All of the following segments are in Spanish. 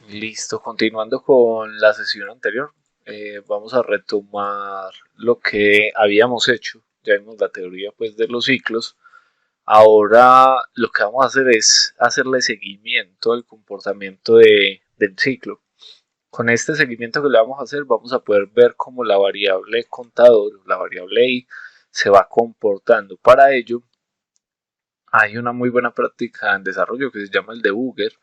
Listo, continuando con la sesión anterior, vamos a retomar lo que habíamos hecho. Ya vimos la teoría pues de los ciclos. Ahora lo que vamos a hacer es hacerle seguimiento al comportamiento del ciclo. Con este seguimiento que le vamos a hacer vamos a poder ver cómo la variable contador, la variable i, se va comportando. Para ello hay una muy buena práctica en desarrollo que se llama el debugger,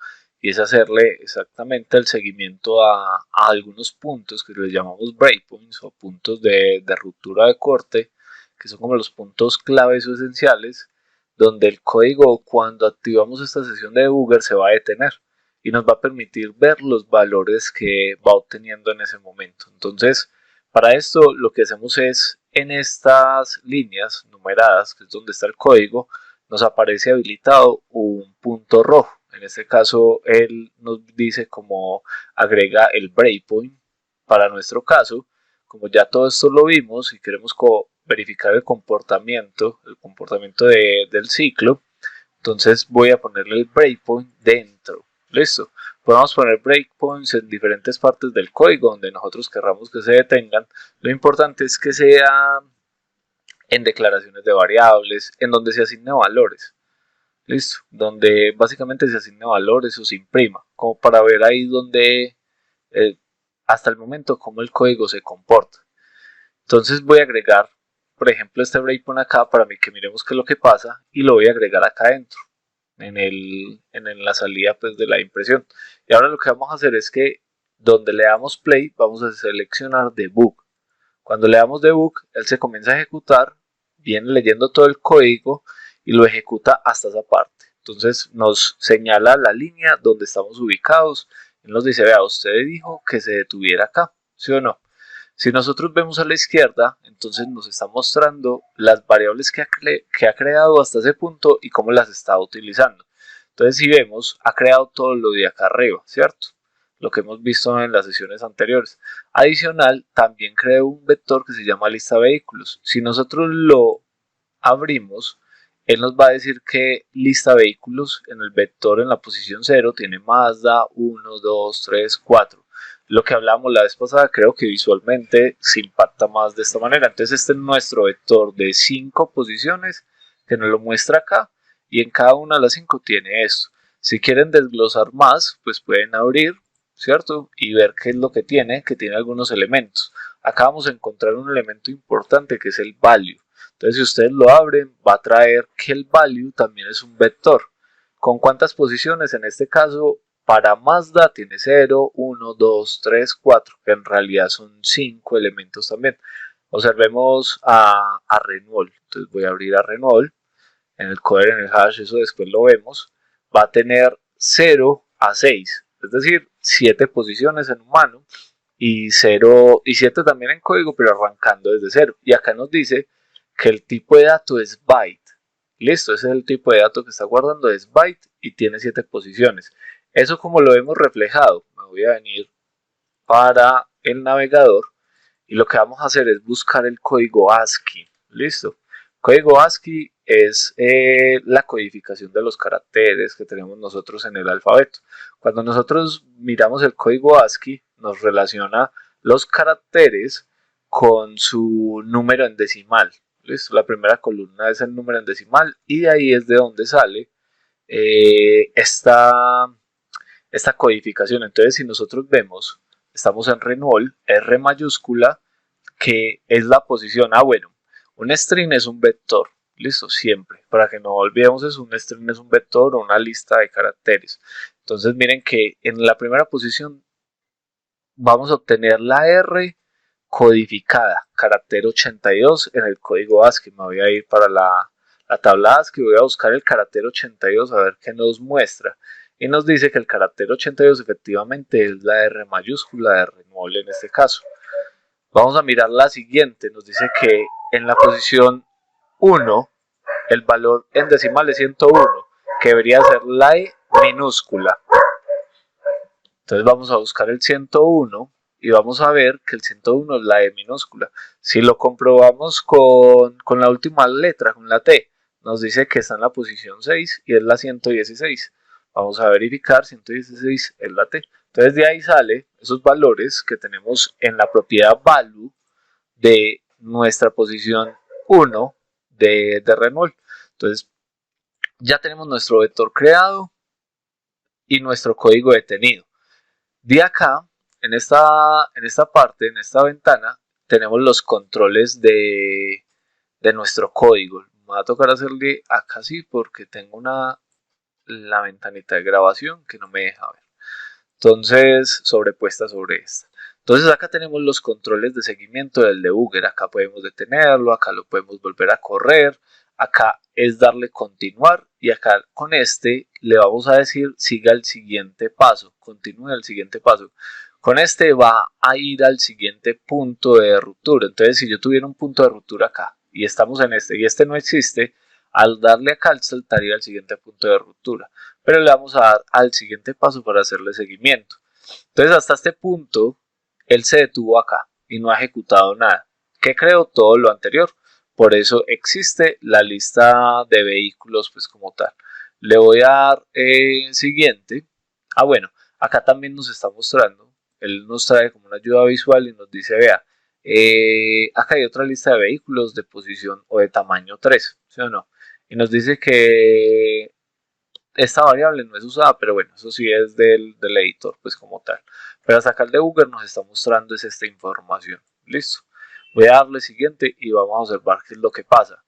y es hacerle exactamente el seguimiento a algunos puntos que les llamamos breakpoints o puntos de ruptura de corte, que son como los puntos claves o esenciales, donde el código, cuando activamos esta sesión de debugger, se va a detener y nos va a permitir ver los valores que va obteniendo en ese momento. Entonces, para esto lo que hacemos es, en estas líneas numeradas, que es donde está el código, nos aparece habilitado un punto rojo. En este caso, él nos dice cómo agrega el breakpoint para nuestro caso. Como ya todo esto lo vimos y queremos verificar el comportamiento del ciclo, entonces voy a ponerle el breakpoint dentro. Listo. Podemos poner breakpoints en diferentes partes del código donde nosotros querramos que se detengan. Lo importante es que sea en declaraciones de variables, en donde se asigne valores. Listo, donde básicamente se asigne valores o se imprima, como para ver ahí donde eh, hasta el momento cómo el código se comporta. Entonces voy a agregar, por ejemplo, este breakpoint acá para que miremos qué es lo que pasa, y lo voy a agregar acá adentro, en la salida pues, de la impresión. Y ahora lo que vamos a hacer es que donde le damos play, vamos a seleccionar debug. Cuando le damos debug, él se comienza a ejecutar, viene leyendo todo el código y lo ejecuta hasta esa parte. Entonces nos señala la línea donde estamos ubicados y nos dice, vea, usted dijo que se detuviera acá, ¿sí o no? Si nosotros vemos a la izquierda, entonces nos está mostrando las variables que ha creado hasta ese punto y cómo las está utilizando. Entonces, si vemos, ha creado todo lo de acá arriba, ¿cierto? Lo que hemos visto en las sesiones anteriores. Adicional, también creó un vector que se llama lista vehículos. Si nosotros lo abrimos, él nos va a decir que lista vehículos en el vector en la posición 0 tiene Mazda 1, 2, 3, 4. Lo que hablamos la vez pasada, creo que visualmente se impacta más de esta manera. Entonces este es nuestro vector de 5 posiciones que nos lo muestra acá, y en cada una de las 5 tiene esto. Si quieren desglosar más, pues pueden abrir, ¿cierto? Y ver qué es lo que tiene algunos elementos. Acá vamos a encontrar un elemento importante que es el value. Entonces, si ustedes lo abren, va a traer que el value también es un vector. ¿Con cuántas posiciones? En este caso, para Mazda tiene 0, 1, 2, 3, 4, que en realidad son 5 elementos también. Observemos a Renault. Entonces voy a abrir a Renault. En el coder, en el hash, eso después lo vemos. Va a tener 0 a 6, es decir, 7 posiciones en humano y 0 y 7 también en código, pero arrancando desde 0. Y acá nos dice que el tipo de dato es byte. Listo, ese es el tipo de dato que está guardando, es byte y tiene 7 posiciones. Eso como lo hemos reflejado, me voy a venir para el navegador y lo que vamos a hacer es buscar el código ASCII. Listo. Código ASCII es la codificación de los caracteres que tenemos nosotros en el alfabeto. Cuando nosotros miramos el código ASCII, nos relaciona los caracteres con su número en decimal. ¿Listo? La primera columna es el número en decimal y de ahí es de donde sale esta codificación. Entonces, si nosotros vemos, estamos en Renault, R mayúscula, que es la posición. Bueno, un string es un vector, listo, siempre, para que no olvidemos eso, un string es un vector o una lista de caracteres. Entonces miren que en la primera posición vamos a obtener la R codificada, carácter 82 en el código ASCII. Me voy a ir para la tabla ASCII, voy a buscar el carácter 82 a ver qué nos muestra. Y nos dice que el carácter 82 efectivamente es la R mayúscula de Renault en este caso. Vamos a mirar la siguiente, nos dice que en la posición 1 el valor en decimal es 101, que debería ser la E minúscula. Entonces vamos a buscar el 101 y vamos a ver que el 101 es la E minúscula. Si lo comprobamos con la última letra, con la T, nos dice que está en la posición 6 y es la 116. Vamos a verificar, 116 es la T. Entonces de ahí sale esos valores que tenemos en la propiedad value de nuestra posición 1 de Renault. Entonces ya tenemos nuestro vector creado y nuestro código detenido. De acá, en esta parte, en esta ventana, tenemos los controles de nuestro código. Me va a tocar hacerle acá sí porque tengo la ventanita de grabación que no me deja ver. Entonces, sobrepuesta sobre esta. Entonces acá tenemos los controles de seguimiento del debugger. Acá podemos detenerlo, acá lo podemos volver a correr. Acá es darle continuar y acá con este le vamos a decir siga el siguiente paso, continúe el siguiente paso. Con este va a ir al siguiente punto de ruptura. Entonces si yo tuviera un punto de ruptura acá y estamos en este y este no existe, al darle acá saltaría al siguiente punto de ruptura. Pero le vamos a dar al siguiente paso para hacerle seguimiento. Entonces hasta este punto él se detuvo acá y no ha ejecutado nada. ¿Qué creó? Todo lo anterior. Por eso existe la lista de vehículos pues como tal. Le voy a dar siguiente. Bueno, acá también nos está mostrando. Él nos trae como una ayuda visual y nos dice, vea, acá hay otra lista de vehículos de posición o de tamaño 3, ¿sí o no? Y nos dice que esta variable no es usada, pero bueno, eso sí es del editor, pues como tal. Pero hasta acá el debugger nos está mostrando es esta información. Listo. Voy a darle siguiente y vamos a observar qué es lo que pasa.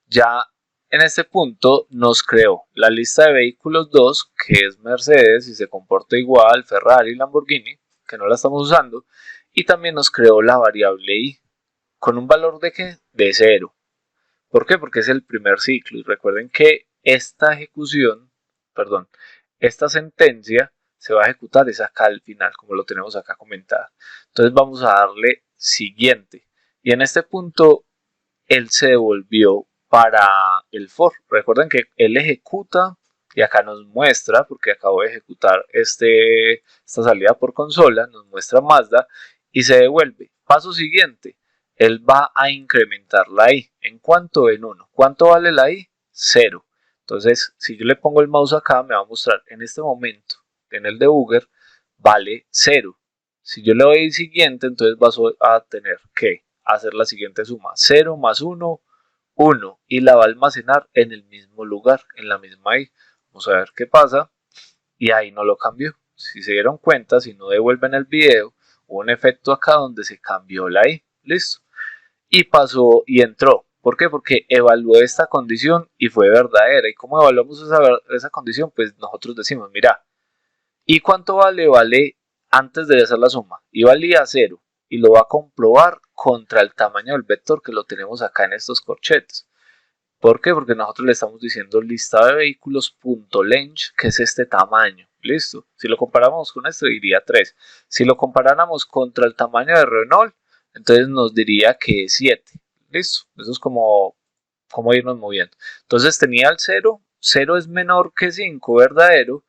Ya en este punto nos creó la lista de vehículos 2, que es Mercedes y se comporta igual, Ferrari, Lamborghini, que no la estamos usando. Y también nos creó la variable i, con un valor de ¿qué? De 0. ¿Por qué? Porque es el primer ciclo. Y recuerden que esta ejecución, perdón, esta sentencia se va a ejecutar es acá al final, como lo tenemos acá comentado. Entonces vamos a darle siguiente. Y en este punto, él se devolvió para el for. Recuerden que él ejecuta y acá nos muestra, porque acabo de ejecutar esta salida por consola, nos muestra Mazda y se devuelve. Paso siguiente, él va a incrementar la i. ¿En cuánto? En 1. ¿Cuánto vale la i? 0. Entonces, si yo le pongo el mouse acá, me va a mostrar en este momento, en el debugger, vale 0. Si yo le doy siguiente, entonces vas a tener que hacer la siguiente suma. 0 más 1, 1. Y la va a almacenar en el mismo lugar, en la misma i. Vamos a ver qué pasa. Y ahí no lo cambió. Si se dieron cuenta, si no devuelven el video, hubo un efecto acá donde se cambió la i. Listo. Y pasó y entró. ¿Por qué? Porque evaluó esta condición y fue verdadera. ¿Y cómo evaluamos esa condición? Pues nosotros decimos, mira, ¿y cuánto vale? Vale antes de hacer la suma. Y valía 0. Y lo va a comprobar contra el tamaño del vector que lo tenemos acá en estos corchetes. ¿Por qué? Porque nosotros le estamos diciendo lista de vehículos.length, que es este tamaño. Listo. Si lo comparamos con esto, diría 3. Si lo comparáramos contra el tamaño de Renault, entonces nos diría que es 7. Listo. Eso es como irnos moviendo. Entonces tenía el 0. 0 es menor que 5, verdadero.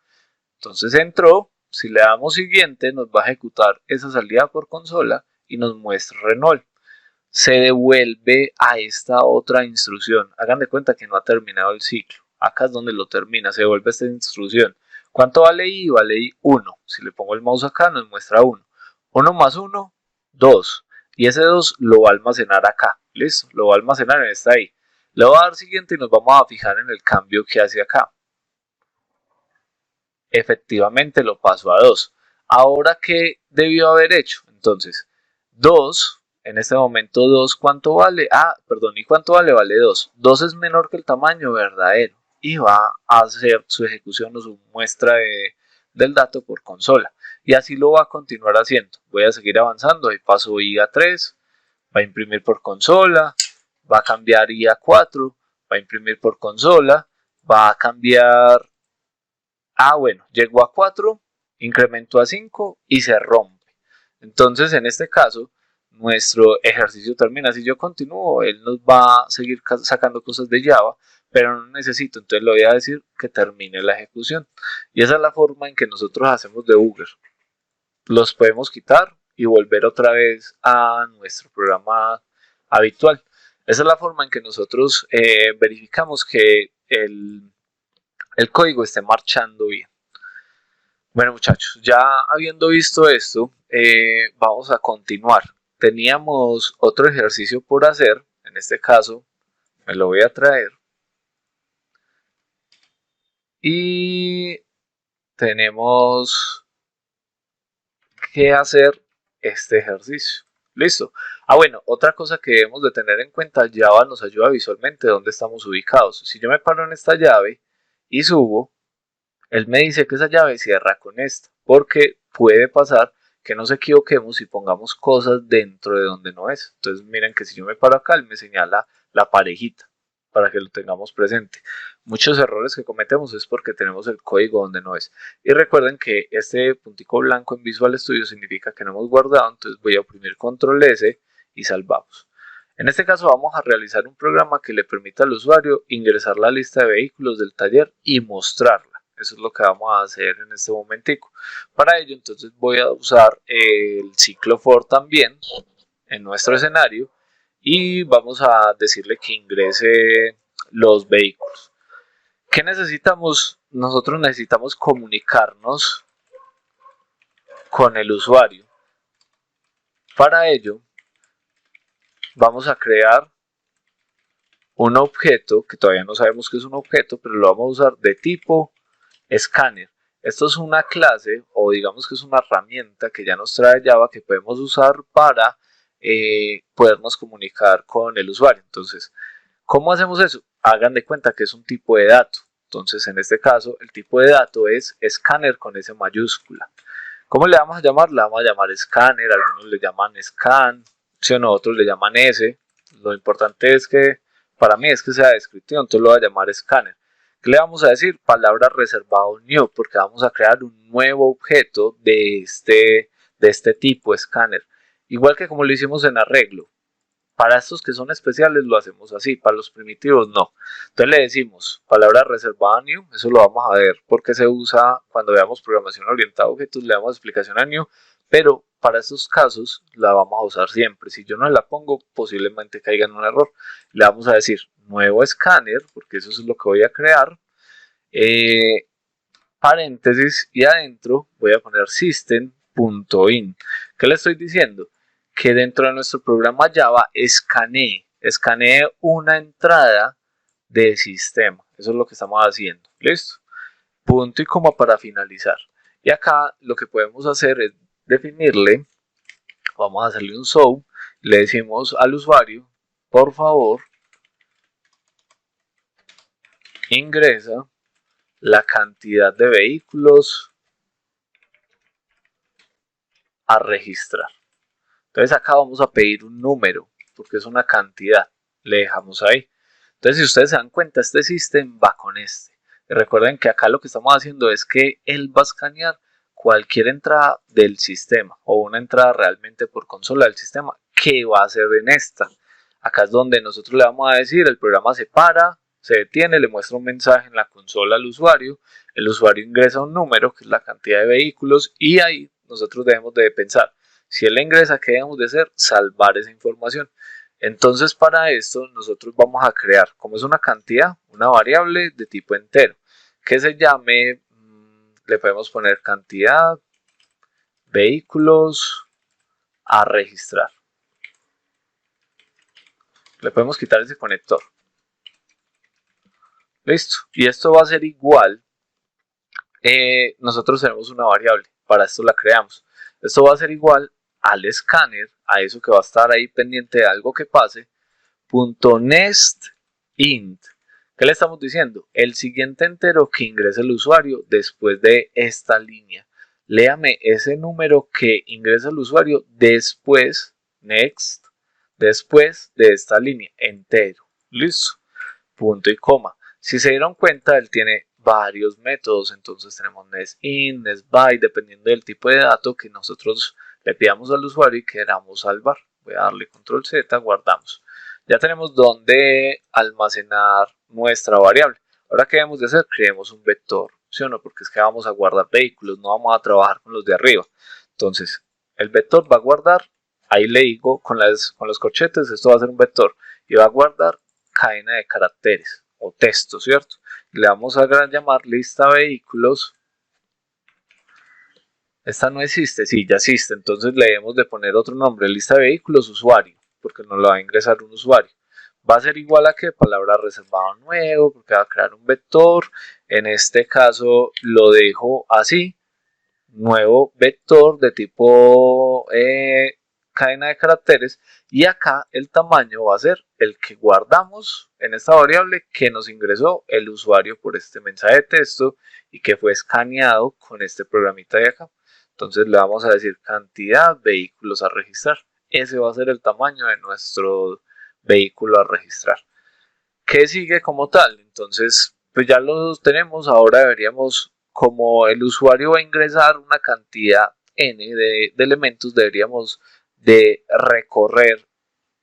Entonces entró. Si le damos siguiente, nos va a ejecutar esa salida por consola y nos muestra Renault. Se devuelve a esta otra instrucción. Hagan de cuenta que no ha terminado el ciclo. Acá es donde lo termina, se devuelve esta instrucción. ¿Cuánto vale i? Vale i 1. Si le pongo el mouse acá nos muestra 1. 1 más 1, 2. Y ese 2 lo va a almacenar acá. ¿Listo? Lo va a almacenar en esta i. Le voy a dar siguiente y nos vamos a fijar en el cambio que hace acá. Efectivamente lo paso a 2. Ahora, ¿qué debió haber hecho? Entonces, 2, en este momento 2, ¿cuánto vale? Perdón, ¿y cuánto vale? Vale 2. 2 es menor que el tamaño verdadero y va a hacer su ejecución o su muestra del dato por consola. Y así lo va a continuar haciendo. Voy a seguir avanzando. Ahí paso i a 3, va a imprimir por consola, va a cambiar i a 4, va a imprimir por consola, va a cambiar. Bueno, llegó a 4, incrementó a 5 y se rompe. Entonces, en este caso, nuestro ejercicio termina. Si yo continúo, él nos va a seguir sacando cosas de Java, pero no necesito. Entonces, le voy a decir que termine la ejecución. Y esa es la forma en que nosotros hacemos debugger. Los podemos quitar y volver otra vez a nuestro programa habitual. Esa es la forma en que nosotros verificamos que el código esté marchando bien. Bueno muchachos, ya habiendo visto esto, vamos a continuar. Teníamos otro ejercicio por hacer, en este caso me lo voy a traer y tenemos que hacer este ejercicio. Listo. Ah, bueno, otra cosa que debemos de tener en cuenta, Java nos ayuda visualmente dónde estamos ubicados. Si yo me paro en esta llave y subo, él me dice que esa llave cierra con esta, porque puede pasar que nos equivoquemos y pongamos cosas dentro de donde no es. Entonces miren que si yo me paro acá, él me señala la parejita para que lo tengamos presente. Muchos errores que cometemos es porque tenemos el código donde no es. Y recuerden que este puntico blanco en Visual Studio significa que no hemos guardado, entonces voy a oprimir Control S y salvamos. En este caso vamos a realizar un programa que le permita al usuario ingresar la lista de vehículos del taller y mostrarla. Eso es lo que vamos a hacer en este momentico. Para ello entonces voy a usar el ciclo for también en nuestro escenario y vamos a decirle que ingrese los vehículos. ¿Qué necesitamos? Nosotros necesitamos comunicarnos con el usuario. Para ello vamos a crear un objeto que todavía no sabemos qué es un objeto, pero lo vamos a usar de tipo escáner. Esto es una clase o digamos que es una herramienta que ya nos trae Java que podemos usar para podernos comunicar con el usuario. Entonces, ¿cómo hacemos eso? Hagan de cuenta que es un tipo de dato. Entonces, en este caso, el tipo de dato es escáner con S mayúscula. ¿Cómo le vamos a llamar? Le vamos a llamar escáner, algunos le llaman scan, si no, otros le llaman S. Lo importante es que, para mí es que sea descriptivo, entonces lo voy a llamar escáner. ¿Qué le vamos a decir? Palabra reservado new, porque vamos a crear un nuevo objeto de este tipo, escáner. Igual que como lo hicimos en arreglo. Para estos que son especiales lo hacemos así, para los primitivos no. Entonces le decimos palabra reservada new, eso lo vamos a ver porque se usa cuando veamos programación orientada a objetos, le damos explicación a new, pero para estos casos la vamos a usar siempre. Si yo no la pongo, posiblemente caiga en un error. Le vamos a decir nuevo escáner, porque eso es lo que voy a crear, paréntesis y adentro voy a poner system.in. ¿Qué le estoy diciendo? Que dentro de nuestro programa Java escanee una entrada del sistema. Eso es lo que estamos haciendo. ¿Listo? Punto y coma para finalizar. Y acá lo que podemos hacer es definirle, vamos a hacerle un show, le decimos al usuario, por favor, ingresa la cantidad de vehículos a registrar. Entonces acá vamos a pedir un número, porque es una cantidad. Le dejamos ahí. Entonces si ustedes se dan cuenta, este sistema va con este. Y recuerden que acá lo que estamos haciendo es que él va a escanear cualquier entrada del sistema o una entrada realmente por consola del sistema que va a hacer en esta. Acá es donde nosotros le vamos a decir, el programa se para, se detiene, le muestra un mensaje en la consola al usuario, el usuario ingresa un número que es la cantidad de vehículos y ahí nosotros debemos de pensar, si él ingresa, ¿qué debemos de hacer? Salvar esa información. Entonces para esto nosotros vamos a crear, como es una cantidad, una variable de tipo entero, que se llame, le podemos poner cantidad, vehículos a registrar. Le podemos quitar ese conector. Listo. Y esto va a ser igual. Nosotros tenemos una variable. Para esto la creamos. Esto va a ser igual al escáner, a eso que va a estar ahí pendiente de algo que pase, .nestInt. ¿Qué le estamos diciendo? El siguiente entero que ingrese el usuario después de esta línea. Léame ese número que ingresa el usuario después, next, después de esta línea, entero. Listo. Punto y coma. Si se dieron cuenta, él tiene varios métodos, entonces tenemos nestInt, nestByte, dependiendo del tipo de dato que nosotros le pidamos al usuario y queramos salvar. Voy a darle control Z, guardamos. Ya tenemos dónde almacenar nuestra variable. Ahora, ¿qué debemos de hacer? Creemos un vector, ¿sí o no? Porque es que vamos a guardar vehículos, no vamos a trabajar con los de arriba. Entonces, el vector va a guardar, ahí le digo con los corchetes, esto va a ser un vector, y va a guardar cadena de caracteres o texto, ¿cierto? Le vamos a llamar lista vehículos Esta no existe, sí, ya existe, entonces le debemos de poner otro nombre, lista de vehículos usuario, porque nos lo va a ingresar un usuario. Va a ser igual a que palabra reservado nuevo, porque va a crear un vector. En este caso lo dejo así, nuevo vector de tipo cadena de caracteres, y acá el tamaño va a ser el que guardamos en esta variable que nos ingresó el usuario por este mensaje de texto y que fue escaneado con este programita de acá. Entonces le vamos a decir cantidad vehículos a registrar. Ese va a ser el tamaño de nuestro vehículo a registrar. ¿Qué sigue como tal? Entonces, pues ya lo tenemos, ahora deberíamos, como el usuario va a ingresar una cantidad n de elementos, deberíamos de recorrer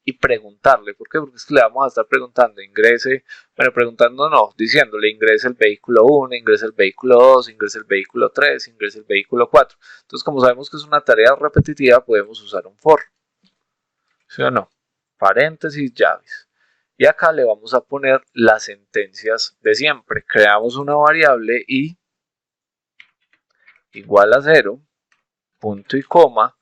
y preguntarle. ¿Por qué? Porque es que le vamos a estar preguntando, ingrese, bueno, preguntando no, diciéndole ingrese el vehículo 1, ingrese el vehículo 2, ingrese el vehículo 3, ingrese el vehículo 4. Entonces, como sabemos que es una tarea repetitiva, podemos usar un for. ¿Sí o no? Paréntesis, llaves. Y acá le vamos a poner las sentencias de siempre. Creamos una variable y igual a 0, punto y coma,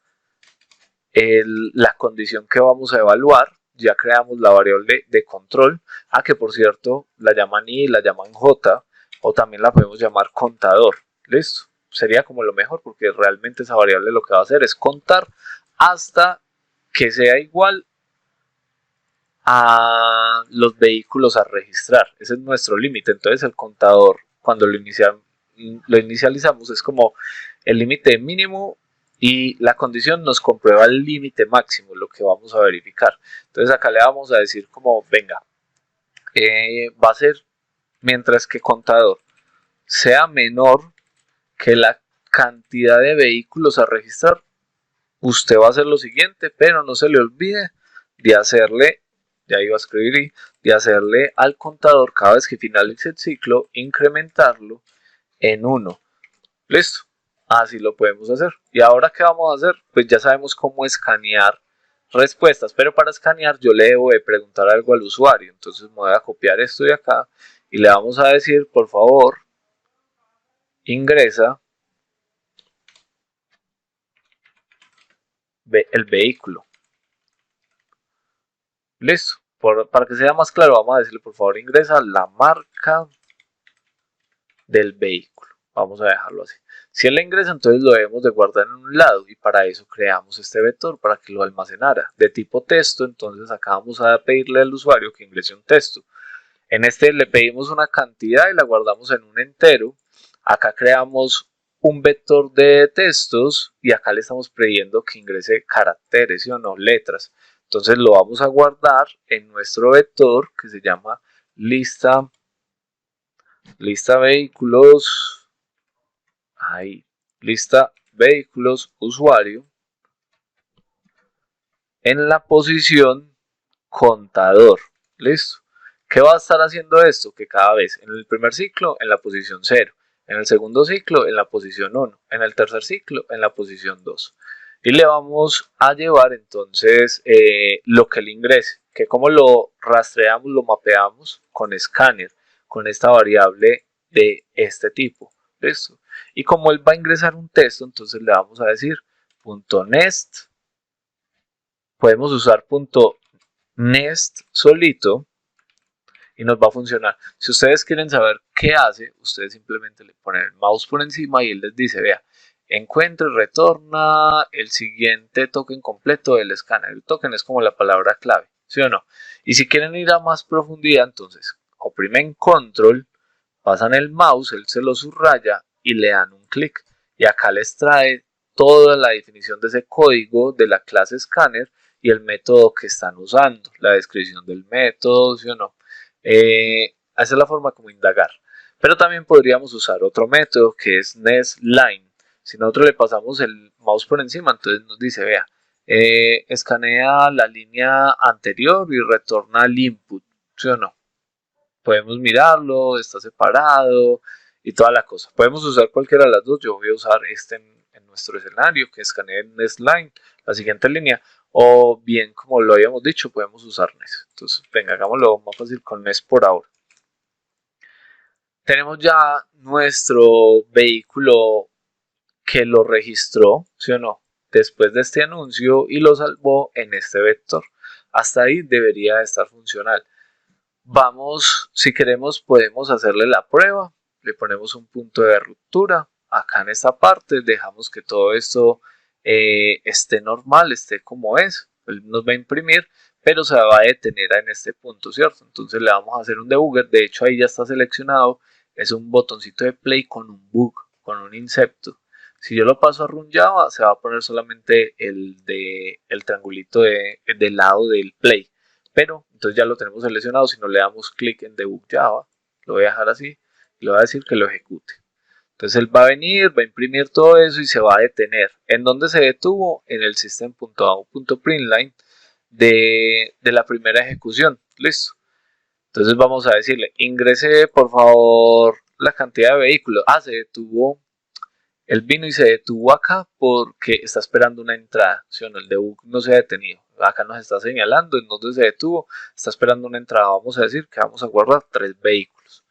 la condición que vamos a evaluar. Ya creamos la variable de control, que por cierto la llaman i, la llaman j, o también la podemos llamar contador. ¿Listo? Sería como lo mejor, porque realmente esa variable lo que va a hacer es contar hasta que sea igual a los vehículos a registrar. Ese es nuestro límite. Entonces el contador, cuando lo inicializamos, es como el límite mínimo y la condición nos comprueba el límite máximo, lo que vamos a verificar. Entonces acá le vamos a decir como, venga, va a ser mientras que contador sea menor que la cantidad de vehículos a registrar, usted va a hacer lo siguiente, pero no se le olvide de hacerle, ya iba a escribir, de hacerle al contador cada vez que finalice el ciclo, incrementarlo en 1. Listo, así lo podemos hacer. Y ahora, ¿qué vamos a hacer? Pues ya sabemos cómo escanear respuestas, pero para escanear yo le debo de preguntar algo al usuario. Entonces me voy a copiar esto de acá y le vamos a decir, por favor, ingresa el vehículo. Listo. Para que sea más claro, vamos a decirle, por favor, ingresa la marca del vehículo. Vamos a dejarlo así. Si él la ingresa, entonces lo debemos de guardar en un lado y para eso creamos este vector para que lo almacenara. De tipo texto, entonces acá vamos a pedirle al usuario que ingrese un texto. En este le pedimos una cantidad y la guardamos en un entero. Acá creamos un vector de textos y acá le estamos pidiendo que ingrese caracteres, ¿sí o no? Letras. Entonces lo vamos a guardar en nuestro vector que se llama lista vehículos, ahí, lista vehículos usuario en la posición contador. ¿Listo? ¿Qué va a estar haciendo esto? Que cada vez en el primer ciclo en la posición 0, en el segundo ciclo en la posición 1, en el tercer ciclo en la posición 2. Y le vamos a llevar entonces lo que le ingrese, que como lo rastreamos, lo mapeamos con escáner, con esta variable de este tipo. ¿Listo? Y como él va a ingresar un texto, entonces le vamos a decir .nest, podemos usar .nest solito y nos va a funcionar. Si ustedes quieren saber qué hace, ustedes simplemente le ponen el mouse por encima y él les dice, vea, encuentre, retorna el siguiente token completo del escáner. El token es como la palabra clave, ¿sí o no? Y si quieren ir a más profundidad, entonces oprimen control, pasan el mouse, él se lo subraya y le dan un clic. Y acá les trae toda la definición de ese código de la clase scanner y el método que están usando, la descripción del método, ¿sí o no? Esa es la forma como indagar. Pero también podríamos usar otro método que es nestLine. Si nosotros le pasamos el mouse por encima, entonces nos dice, vea, escanea la línea anterior y retorna el input, ¿sí o no? Podemos mirarlo, está separado y toda la cosa. Podemos usar cualquiera de las dos. Yo voy a usar este en nuestro escenario, que escanee nestLine, la siguiente línea. O bien, como lo habíamos dicho, podemos usar Nest. Entonces, venga, hagámoslo más fácil con Nest por ahora. Tenemos ya nuestro vehículo que lo registró, ¿sí o no?, después de este anuncio y lo salvó en este vector. Hasta ahí debería estar funcional. Vamos, si queremos, podemos hacerle la prueba. Le ponemos un punto de ruptura. Acá en esta parte dejamos que todo esto esté normal, esté como es. Él nos va a imprimir, pero se va a detener en este punto, ¿cierto? Entonces le vamos a hacer un debugger. De hecho, ahí ya está seleccionado. Es un botoncito de play con un bug, con un incepto. Si yo lo paso a Run Java, se va a poner solamente el triangulito del lado del play. Pero entonces ya lo tenemos seleccionado. Si no le damos clic en Debug Java, lo voy a dejar así y le voy a decir que lo ejecute. Entonces él va a venir, va a imprimir todo eso y se va a detener. ¿En dónde se detuvo? En el system.out.println de la primera ejecución. Listo. Entonces vamos a decirle, ingrese por favor la cantidad de vehículos. Se detuvo. Él vino y se detuvo acá porque está esperando una entrada. ¿Sí o no? El debug no se ha detenido. Acá nos está señalando en dónde se detuvo. Está esperando una entrada. Vamos a decir que vamos a guardar 3 vehículos.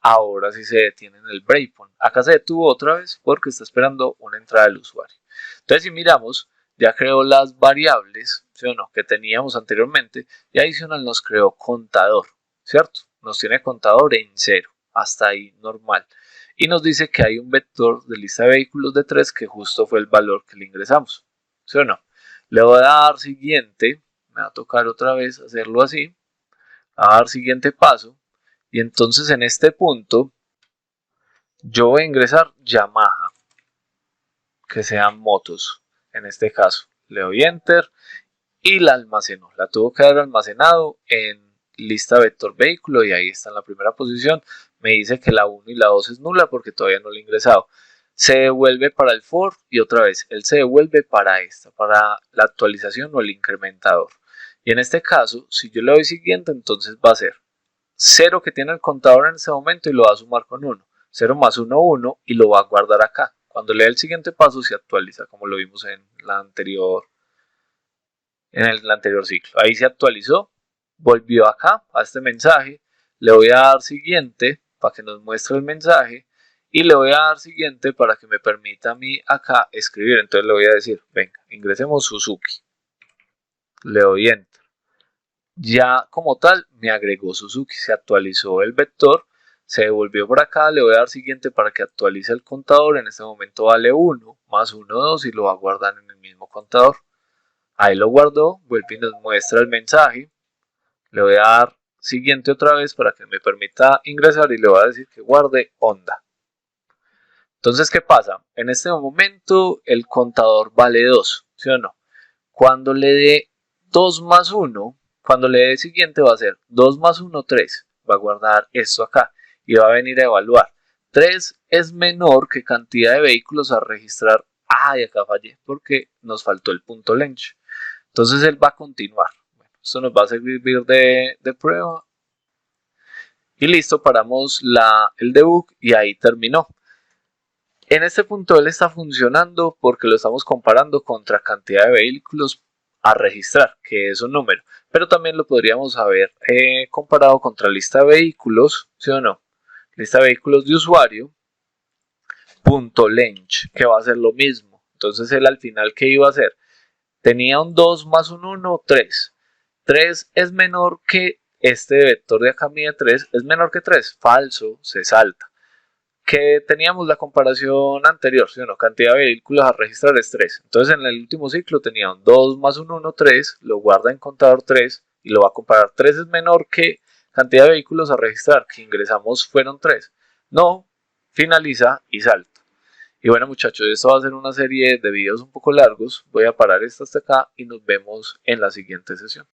Ahora sí se detiene en el breakpoint. Acá se detuvo otra vez porque está esperando una entrada del usuario. Entonces si miramos, ya creó las variables, ¿sí o no?, que teníamos anteriormente, y adicional nos creó contador, ¿cierto? Nos tiene contador en 0. Hasta ahí normal. Y nos dice que hay un vector de lista de vehículos de 3 que justo fue el valor que le ingresamos, ¿sí o no? Le voy a dar siguiente, me va a tocar otra vez hacerlo así, a dar siguiente paso, y entonces en este punto yo voy a ingresar Yamaha, que sean motos, en este caso. Le doy enter y la almacenó, la tuvo que haber almacenado en lista vector vehículo y ahí está en la primera posición. Me dice que la 1 y la 2 es nula porque todavía no la he ingresado. Se devuelve para el for y otra vez él se devuelve para esta, para la actualización o el incrementador. Y en este caso, si yo le doy siguiente, entonces va a ser 0 que tiene el contador en este momento y lo va a sumar con 1. 0 más 1, 1 y lo va a guardar acá. Cuando le dé el siguiente paso se actualiza como lo vimos en el anterior ciclo. Ahí se actualizó, volvió acá a este mensaje, le voy a dar siguiente para que nos muestre el mensaje y le voy a dar siguiente para que me permita a mí acá escribir. Entonces le voy a decir, venga, ingresemos Suzuki, le doy enter. Ya como tal me agregó Suzuki, se actualizó el vector, se devolvió por acá, le voy a dar siguiente para que actualice el contador. En este momento vale 1 más 1, 2 y lo va a guardar en el mismo contador. Ahí lo guardó, vuelve y nos muestra el mensaje. Le voy a dar siguiente otra vez para que me permita ingresar y le voy a decir que guarde Honda. Entonces, ¿qué pasa? En este momento el contador vale 2, ¿sí o no? Cuando le dé 2 más 1, cuando le dé siguiente va a ser 2 más 1, 3. Va a guardar esto acá y va a venir a evaluar. 3 es menor que cantidad de vehículos a registrar. Y acá fallé porque nos faltó el punto length. Entonces él va a continuar. Bueno, esto nos va a servir de prueba. Y listo, paramos el debug y ahí terminó. En este punto él está funcionando porque lo estamos comparando contra cantidad de vehículos a registrar, que es un número. Pero también lo podríamos haber comparado contra lista de vehículos, ¿sí o no? Lista de vehículos de usuario, punto length, que va a ser lo mismo. Entonces él al final, ¿qué iba a hacer? Tenía un 2 más un 1, 3. 3 es menor que este vector de acá mide 3, es menor que 3. Falso, se salta. Que teníamos la comparación anterior, ¿sí o no? Cantidad de vehículos a registrar es 3. Entonces en el último ciclo tenía un 2 más un 1, 3, lo guarda en contador 3 y lo va a comparar. 3 es menor que cantidad de vehículos a registrar, que ingresamos fueron 3. No, finaliza y salta. Y bueno muchachos, esto va a ser una serie de videos un poco largos. Voy a parar esto hasta acá y nos vemos en la siguiente sesión.